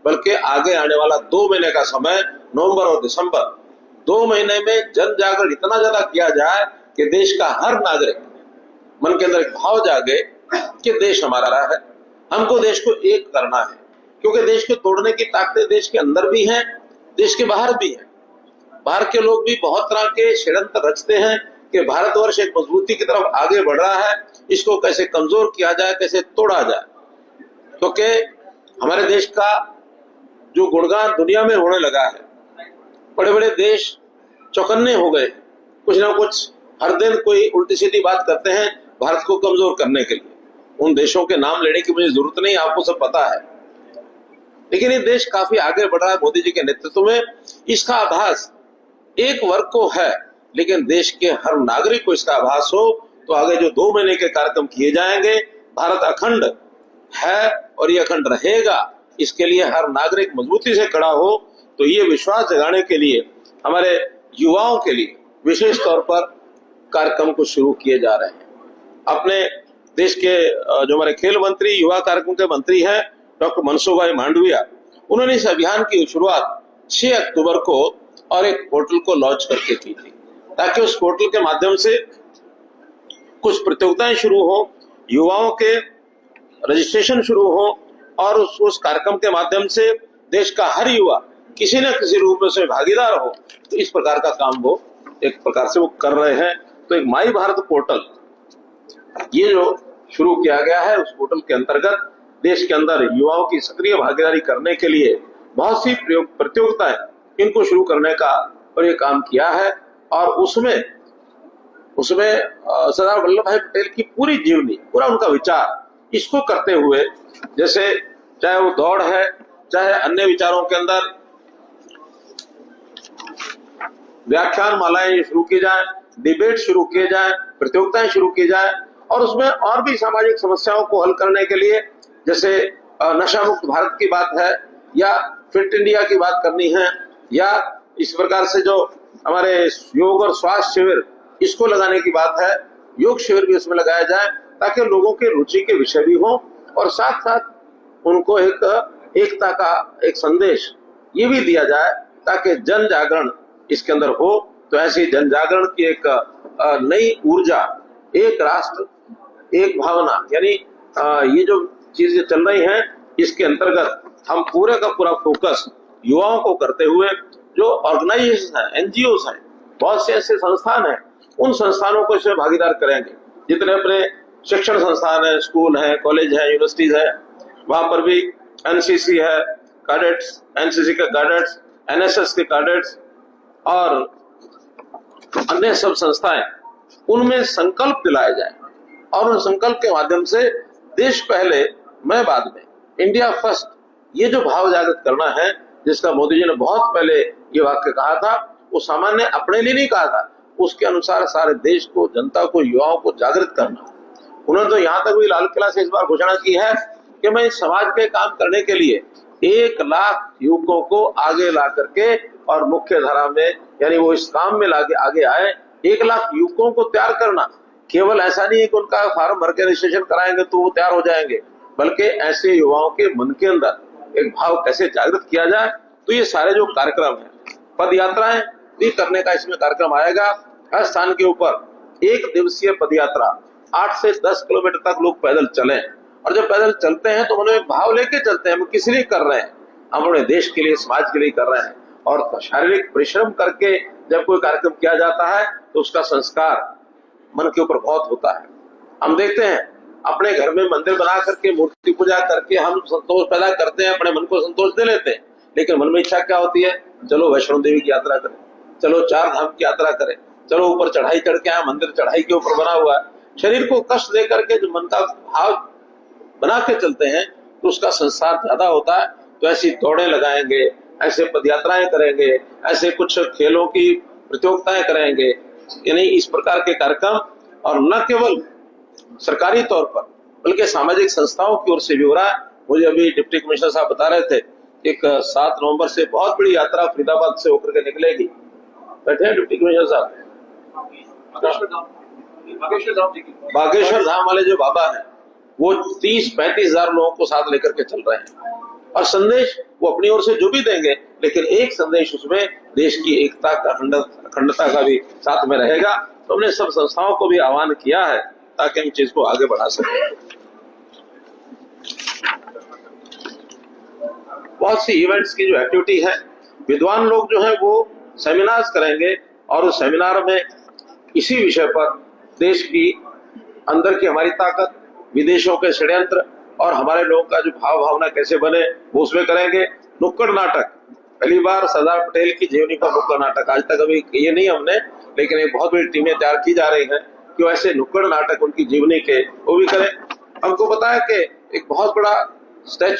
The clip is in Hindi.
बल्कि आगे आने वाला 2 महीने का समय, नवंबर और दिसंबर, 2 महीने में जन जागरण इतना ज्यादा किया जाए कि देश का हर नागरिक मन के अंदर एक भाव जागे कि देश हमारा है, हमको देश को एक करना है। क्योंकि देश को तोड़ने की ताकतें देश के अंदर भी हैं, देश के बाहर भी हैं। बाहर के लोग भी बहुत तरह के षड्यंत्र रचते हैं कि भारतवर्ष एक मजबूती की तरफ आगे बढ़ रहा है, इसको कैसे कमजोर किया जाए, कैसे तोड़ा जाए। क्योंकि हमारे देश का जो गुणगान दुनिया में होने लगा है, बड़े बड़े देश चौकन्ने हो गए, कुछ ना कुछ हर दिन कोई उल्टी सीधी बात करते हैं भारत को कमजोर करने के लिए। उन देशों के नाम लेने की मुझे जरूरत नहीं, आपको सब पता है। लेकिन ये देश काफी आगे बढ़ रहा है मोदी जी के नेतृत्व में। इसका आभास एक वर्ग को है, लेकिन देश के हर नागरिक को इसका आभास हो तो आगे जो 2 महीने के कार्यक्रम किए जाएंगे, भारत अखंड है और ये अखंड रहेगा, इसके लिए हर नागरिक मजबूती से खड़ा हो। तो ये विश्वास जगाने के लिए हमारे युवाओं के लिए विशेष तौर पर कार्यक्रम को शुरू किए जा रहे हैं। अपने देश के जो हमारे खेल मंत्री, युवा कार्यक्रम के मंत्री हैं डॉक्टर मनसुख भाई मांडविया, उन्होंने इस अभियान की शुरुआत 6 अक्टूबर को और एक पोर्टल को लॉन्च करके की थी, ताकि उस पोर्टल के माध्यम से कुछ प्रतियोगिताएं शुरू हो, युवाओं के रजिस्ट्रेशन शुरू हो और उस कार्यक्रम के माध्यम से देश का हर युवा किसी न किसी रूप में उसमें भागीदार हो। तो इस प्रकार का काम वो एक प्रकार से वो कर रहे हैं। तो एक माई भारत पोर्टल ये जो शुरू किया गया है, उस पोर्टल के अंतर्गत देश के अंदर युवाओं की सक्रिय भागीदारी करने के लिए बहुत सी प्रतियोगिताएं इनको शुरू करने का और ये काम किया है। और उसमें सरदार वल्लभ भाई पटेल की पूरी जीवनी, पूरा उनका विचार, इसको करते हुए, जैसे चाहे वो दौड़ है, चाहे अन्य विचारों के अंदर व्याख्यान मालाएं शुरू की जाए, डिबेट शुरू किए जाए, प्रतियोगिताएं शुरू की जाए, और उसमें और भी सामाजिक समस्याओं को हल करने के लिए, जैसे नशा मुक्त भारत की बात है, या फिट इंडिया की बात करनी है, या इस प्रकार से जो हमारे योग और स्वास्थ्य शिविर इसको लगाने की बात है, योग शिविर भी इसमें लगाया जाए, ताकि लोगों के रुचि के विषय भी हो और साथ साथ उनको एक एकता का एक संदेश ये भी दिया जाए, ताकि जन जागरण इसके अंदर हो। तो ऐसी जन जागरण की एक नई ऊर्जा, एक राष्ट्र एक भावना, यानी ये जो चीजें चल रही हैं, इसके अंतर्गत हम पूरे का पूरा फोकस युवाओं को करते हुए, जो ऑर्गेनाइजेशन है, एनजीओ हैं, बहुत से ऐसे संस्थान हैं, उन संस्थानों को इसमें भागीदार करेंगे। जितने अपने शिक्षण संस्थान है, स्कूल है, कॉलेज है, यूनिवर्सिटीज है, वहां पर भी एनसीसी है, कैडेट्स, एनसीसी के कैडेट्स, एनएसएस के कैडेट्स और अन्य सब संस्थाएं, उनमें संकल्प दिलाए जाए और उन संकल्प के माध्यम से देश पहले मैं बाद में, इंडिया फर्स्ट, ये जो भाव जागृत करना है, जिसका मोदी जी ने बहुत पहले ये वाक्य कहा था, वो सामान्य अपने लिए नहीं कहा था, उसके अनुसार सारे देश को, जनता को, युवाओं को जागृत करना। उन्होंने तो यहाँ तक भी लाल किला से इस बार घोषणा की है कि मैं इस समाज के काम करने के लिए 1 लाख युवकों को आगे ला करके और मुख्य धारा में, यानी वो इस काम में लाके आगे आए। 1 लाख युवकों को तैयार करना, केवल ऐसा नहीं है कि उनका फार्म भर के रजिस्ट्रेशन कराएंगे तो वो तैयार हो जाएंगे, बल्कि ऐसे युवाओं के मन के अंदर एक भाव कैसे जागृत किया जाए। तो ये सारे जो कार्यक्रम है, पद यात्राएं भी करने का इसमें कार्यक्रम आएगा। हर स्थान के ऊपर 1 दिवसीय पद यात्रा, 8 से 10 किलोमीटर तक लोग पैदल चलें, और जब पैदल चलते हैं तो उन्हें भाव लेके चलते हैं, हम किस लिए कर रहे हैं, हम अपने देश के लिए, समाज के लिए कर रहे हैं। और शारीरिक परिश्रम करके जब कोई कार्यक्रम किया जाता है तो उसका संस्कार मन के ऊपर बहुत होता है। हम देखते हैं अपने घर में मंदिर बना करके, मूर्ति पूजा करके हम संतोष पैदा करते हैं, अपने मन को संतोष दे लेते हैं, लेकिन मन में इच्छा क्या होती है, चलो वैष्णो देवी की यात्रा करें, चलो 4 धाम की यात्रा करें, चलो ऊपर चढ़ाई चढ़ के आए, मंदिर चढ़ाई के ऊपर बना हुआ है। शरीर को कष्ट दे करके जो मन का भाव बना के चलते हैं तो उसका संसार ज्यादा होता है। तो ऐसी दौड़ें लगाएंगे, ऐसे पदयात्राएं करेंगे, ऐसे कुछ खेलों की प्रतियोगिताएं करेंगे, यानी इस प्रकार के कार्यक्रम, और न केवल सरकारी तौर पर बल्कि सामाजिक संस्थाओं की ओर से भी हो रहा है। मुझे अभी डिप्टी कमिश्नर साहब बता रहे थे, एक 7 नवंबर से बहुत बड़ी यात्रा फरीदाबाद से होकर के निकलेगी। बैठे हैं डिप्टी कमिश्नर साहब, बागेश्वर धाम वाले जो बाबा हैं, वो 30-35 हजार लोगों को साथ लेकर के चल रहे हैं, और संदेश वो अपनी ओर से जो भी देंगे, लेकिन एक संदेश उसमें देश की एकता का, अखंडता का भी साथ में रहेगा। तो हमने सब संस्थाओं को भी आह्वान किया है ताकि हम चीज को आगे बढ़ा सकें। बहुत सी इवेंट्स की जो एक्टिविटी है, विद्वान लोग जो है वो सेमिनार्स करेंगे और उस सेमिनार में इसी विषय पर देश की अंदर की हमारी ताकत, विदेशों के षड्यंत्र और हमारे लोगों का जो भाव भावना कैसे बने वो उसमें करेंगे। नुक्कड़ नाटक, पहली बार सरदार पटेल की जीवनी पर नुक्कड़ नाटक, आज तक अभी ये नहीं हमने, लेकिन एक बहुत बड़ी टीमें तैयार की जा रही हैं कि वैसे नुक्कड़ नाटक उनकी जीवनी के वो भी करें। हमको पता है कि एक बहुत बड़ा स्टैच्यू